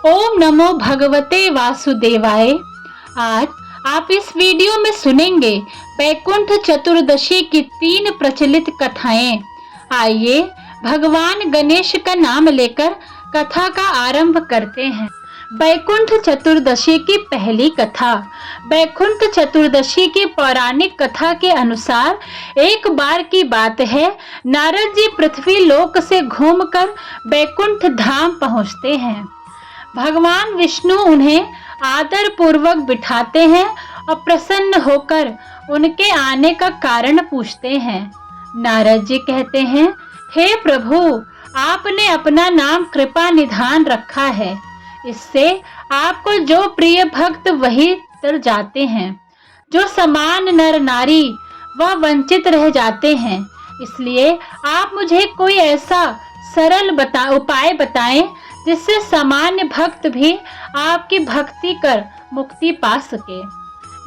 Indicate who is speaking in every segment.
Speaker 1: ओम नमो भगवते वासुदेवाय। आज आप इस वीडियो में सुनेंगे वैकुंठ चतुर्दशी की 3 प्रचलित कथाएं। आइए भगवान गणेश का नाम लेकर कथा का आरंभ करते हैं। वैकुंठ चतुर्दशी की पहली कथा। वैकुंठ चतुर्दशी की पौराणिक कथा के अनुसार एक बार की बात है, नारद जी पृथ्वी लोक से घूमकर वैकुंठ धाम पहुंचते हैं। भगवान विष्णु उन्हें आदर पूर्वक बिठाते हैं और प्रसन्न होकर उनके आने का कारण पूछते हैं। नारद जी कहते हैं, हे प्रभु, आपने अपना नाम कृपा निधान रखा है, इससे आपको जो प्रिय भक्त वही तर जाते हैं, जो समान नर नारी वह वंचित रह जाते हैं। इसलिए आप मुझे कोई ऐसा सरल उपाय बताएं जिससे सामान्य भक्त भी आपकी भक्ति कर मुक्ति पा सके।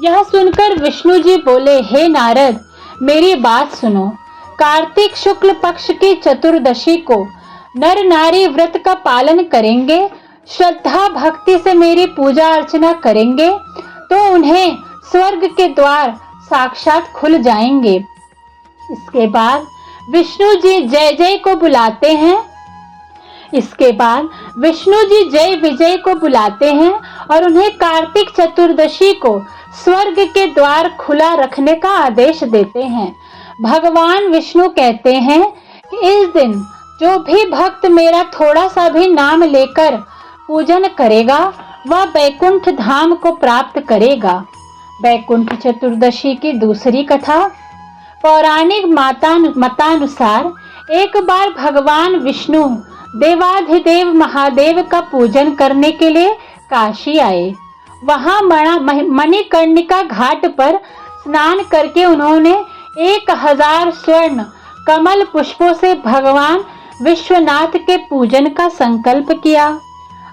Speaker 1: यह सुनकर विष्णु जी बोले, हे नारद, मेरी बात सुनो। कार्तिक शुक्ल पक्ष की चतुर्दशी को नर नारी व्रत का पालन करेंगे, श्रद्धा भक्ति से मेरी पूजा अर्चना करेंगे तो उन्हें स्वर्ग के द्वार साक्षात खुल जाएंगे। इसके बाद विष्णु जी जय जय को बुलाते हैं। जय विजय को बुलाते हैं और उन्हें कार्तिक चतुर्दशी को स्वर्ग के द्वार खुला रखने का आदेश देते हैं। भगवान विष्णु कहते हैं कि इस दिन जो भी भक्त मेरा थोड़ा सा भी नाम लेकर पूजन करेगा वह वैकुंठ धाम को प्राप्त करेगा। वैकुंठ चतुर्दशी की दूसरी कथा। पौराणिक मतानुसार एक बार भगवान विष्णु देवाधिदेव महादेव का पूजन करने के लिए काशी आए। वहां मणिकर्णिका घाट पर स्नान करके उन्होंने 1000 स्वर्ण कमल पुष्पों से भगवान विश्वनाथ के पूजन का संकल्प किया।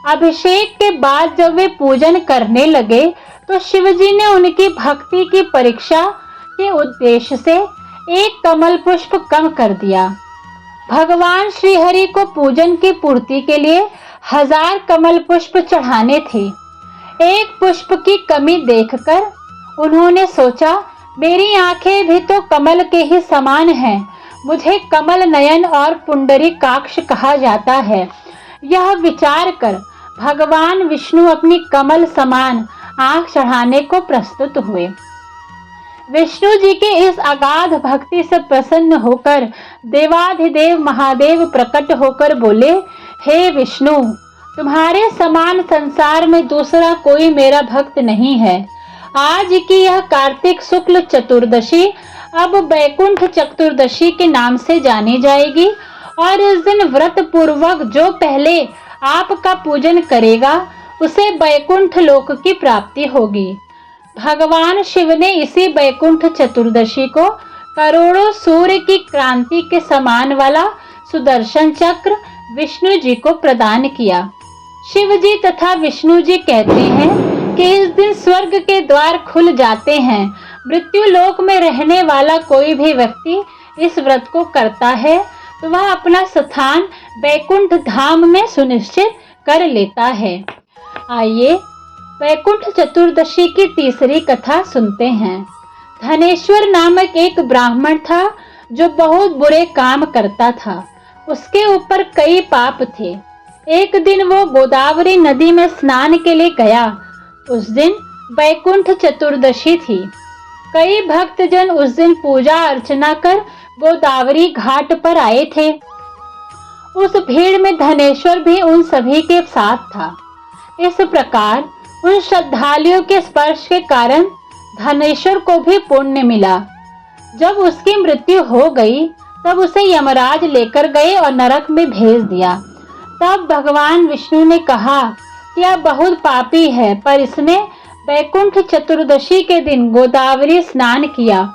Speaker 1: अभिषेक के बाद जब वे पूजन करने लगे तो शिवजी ने उनकी भक्ति की परीक्षा के उद्देश्य से एक कमल पुष्प कम कर दिया। भगवान श्री हरि को पूजन की पूर्ति के लिए 1000 कमल पुष्प चढ़ाने थे। एक पुष्प की कमी देखकर उन्होंने सोचा, मेरी आंखें भी तो कमल के ही समान हैं, मुझे कमल नयन और पुंडरीकाक्ष कहा जाता है। यह विचार कर भगवान विष्णु अपनी कमल समान आंख चढ़ाने को प्रस्तुत हुए। विष्णु जी के इस अगाध भक्ति से प्रसन्न होकर देवाधिदेव महादेव प्रकट होकर बोले, हे विष्णु, तुम्हारे समान संसार में दूसरा कोई मेरा भक्त नहीं है। आज की यह कार्तिक शुक्ल चतुर्दशी अब वैकुंठ चतुर्दशी के नाम से जानी जाएगी और इस दिन व्रत पूर्वक जो पहले आपका पूजन करेगा उसे वैकुंठ लोक की प्राप्ति होगी। भगवान शिव ने इसी वैकुंठ चतुर्दशी को करोड़ों सूर्य की क्रांति के समान वाला सुदर्शन चक्र विष्णु जी को प्रदान किया। शिव जी तथा विष्णु जी कहते हैं कि इस दिन स्वर्ग के द्वार खुल जाते हैं। मृत्यु लोक में रहने वाला कोई भी व्यक्ति इस व्रत को करता है तो वह अपना स्थान वैकुंठ धाम में सुनिश्चित कर लेता है। आइए वैकुंठ चतुर्दशी की तीसरी कथा सुनते हैं। धनेश्वर नामक एक ब्राह्मण था जो बहुत बुरे काम करता था। उसके ऊपर कई पाप थे। एक दिन वो गोदावरी नदी में स्नान के लिए गया। उस दिन वैकुंठ चतुर्दशी थी। कई भक्तजन उस दिन पूजा अर्चना कर गोदावरी घाट पर आए थे। उस भीड़ में धनेश्वर भी उन सभी के साथ था। इस प्रकार उन श्रद्धालुओं के स्पर्श के कारण धनेश्वर को भी पुण्य मिला। जब उसकी मृत्यु हो गई तब उसे यमराज लेकर गए और नरक में भेज दिया। तब भगवान विष्णु ने कहा कि यह बहुत पापी है, पर इसने वैकुंठ चतुर्दशी के दिन गोदावरी स्नान किया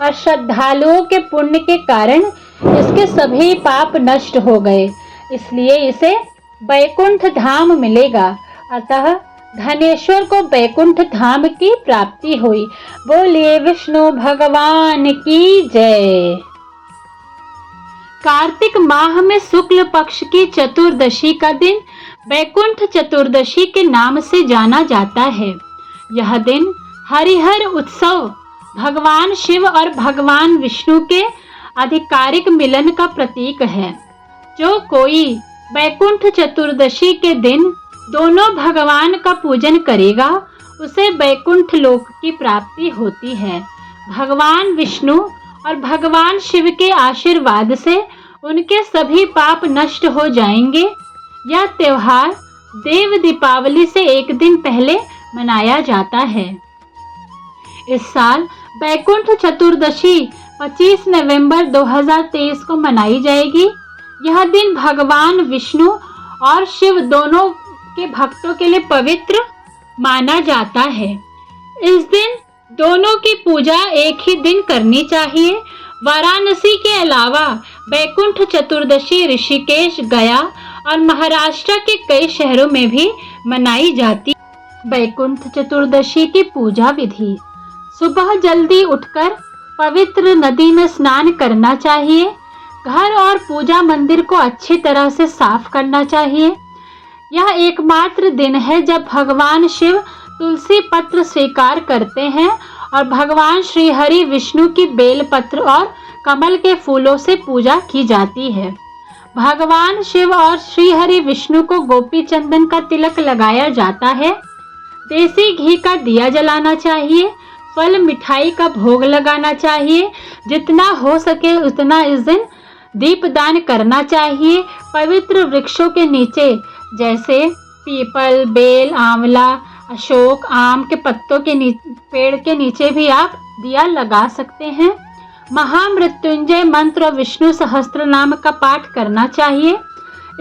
Speaker 1: और श्रद्धालुओं के पुण्य के कारण इसके सभी पाप नष्ट हो गए, इसलिए इसे वैकुंठ धाम मिलेगा। अतः धनेश्वर को वैकुंठ धाम की प्राप्ति हुई। बोलिए विष्णु भगवान की जय। कार्तिक माह में शुक्ल पक्ष की चतुर्दशी का दिन बैकुंठ चतुर्दशी के नाम से जाना जाता है। यह दिन हरिहर उत्सव, भगवान शिव और भगवान विष्णु के आधिकारिक मिलन का प्रतीक है। जो कोई बैकुंठ चतुर्दशी के दिन दोनों भगवान का पूजन करेगा, उसे बैकुंठ लोक की प्राप्ति होती है। भगवान विष्णु और भगवान शिव के आशीर्वाद से उनके सभी पाप नष्ट हो जाएंगे। यह त्योहार देव दीपावली से एक दिन पहले मनाया जाता है। इस साल बैकुंठ चतुर्दशी 25 नवंबर 2023 को मनाई जाएगी। यह दिन भगवान विष्णु और शिव दोनों के भक्तों के लिए पवित्र माना जाता है। इस दिन दोनों की पूजा एक ही दिन करनी चाहिए। वाराणसी के अलावा बैकुंठ चतुर्दशी ऋषिकेश, गया और महाराष्ट्र के कई शहरों में भी मनाई जाती है। बैकुंठ चतुर्दशी की पूजा विधि: सुबह जल्दी उठकर पवित्र नदी में स्नान करना चाहिए। घर और पूजा मंदिर को अच्छी तरह से साफ करना चाहिए। यह एकमात्र दिन है जब भगवान शिव तुलसी पत्र स्वीकार करते हैं और भगवान श्री हरि विष्णु की बेल पत्र और कमल के फूलों से पूजा की जाती है। भगवान शिव और श्री हरि विष्णु को गोपी चंदन का तिलक लगाया जाता है। देसी घी का दिया जलाना चाहिए। फल मिठाई का भोग लगाना चाहिए। जितना हो सके उतना इस दिन दीपदान करना चाहिए। पवित्र वृक्षों के नीचे जैसे पीपल, बेल, आंवला, अशोक, आम के पत्तों के पेड़ के नीचे भी आप दिया लगा सकते हैं। महामृत्युंजय मंत्र और विष्णु सहस्त्र नाम का पाठ करना चाहिए।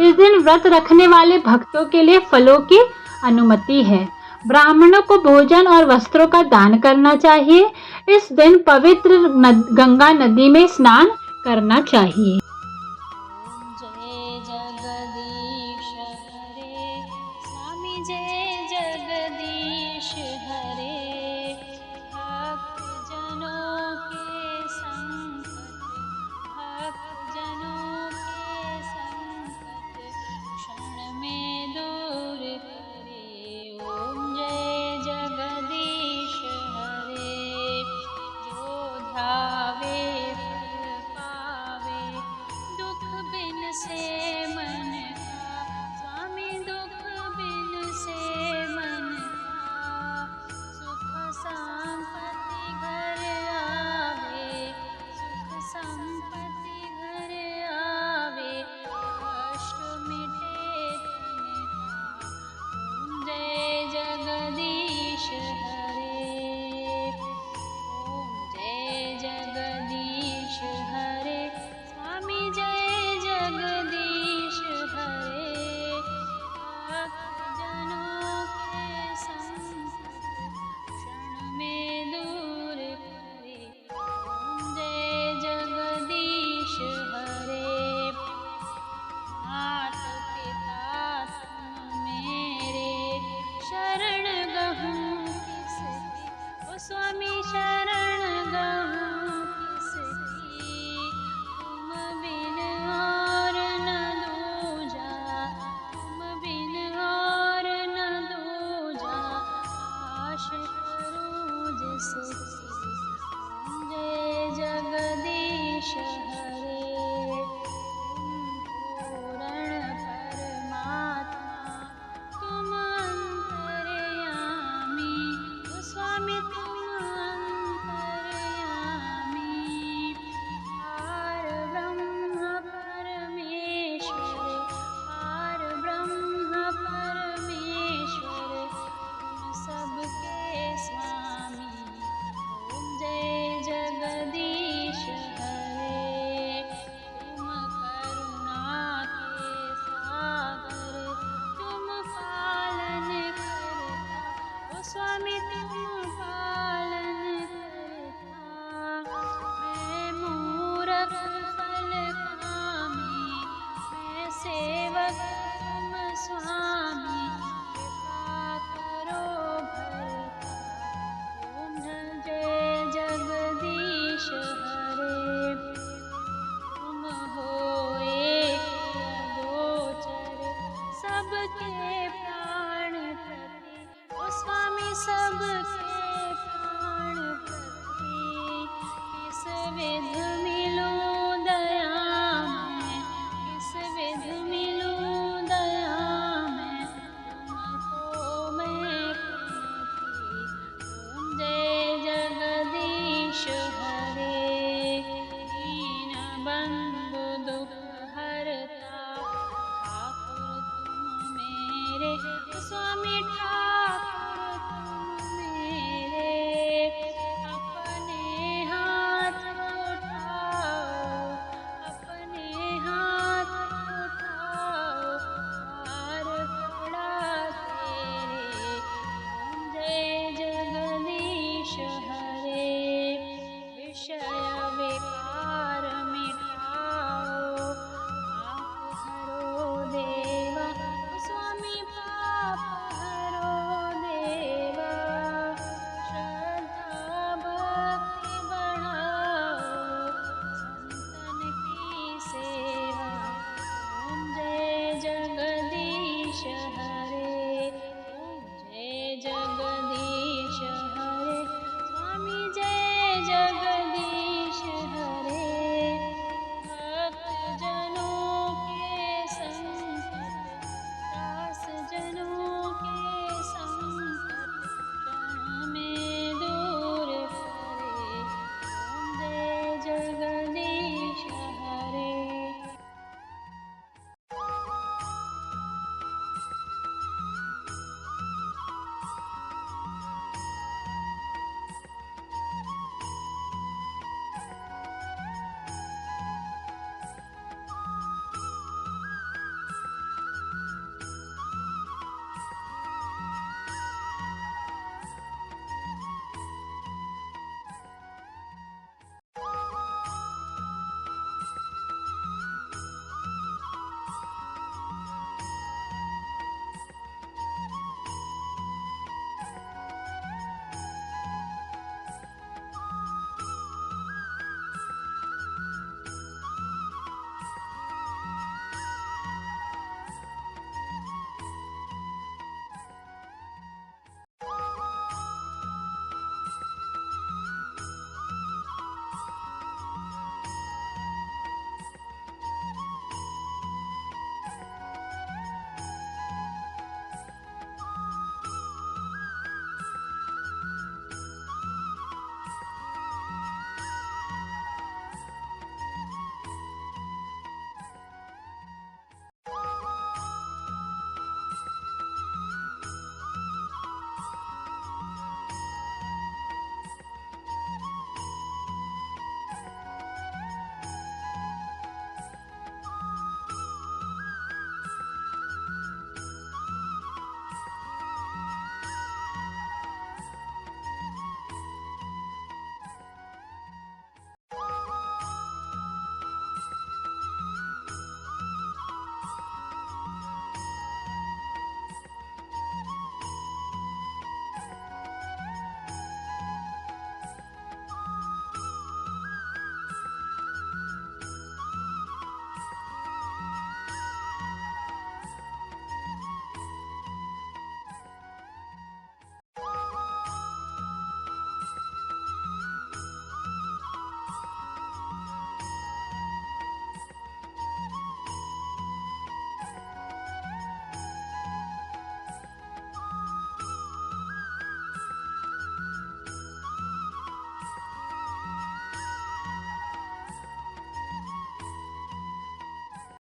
Speaker 1: इस दिन व्रत रखने वाले भक्तों के लिए फलों की अनुमति है। ब्राह्मणों को भोजन और वस्त्रों का दान करना चाहिए। इस दिन पवित्र गंगा नदी में स्नान करना चाहिए।
Speaker 2: जय जगदीश हरे, स्वामी जय जगदीश हरे। भक्त जनों के संकट, भक्त जनों के संकट क्षण में दूर करे। ओम जय जगदीश हरे। जो ध्यावे फल पावे, दुख बिन से मन का। स्वामी दुख बिन से मन का सुख सबके प्राणपति, किस विध मिलूं दया मैं, किस विध मिलूं दया मैं, तुमको मैं कुमति पूंजे जगदीश हरे। दीन बंधु दुख हरता ठाकुर तुम मेरे, स्वामी ठाकुर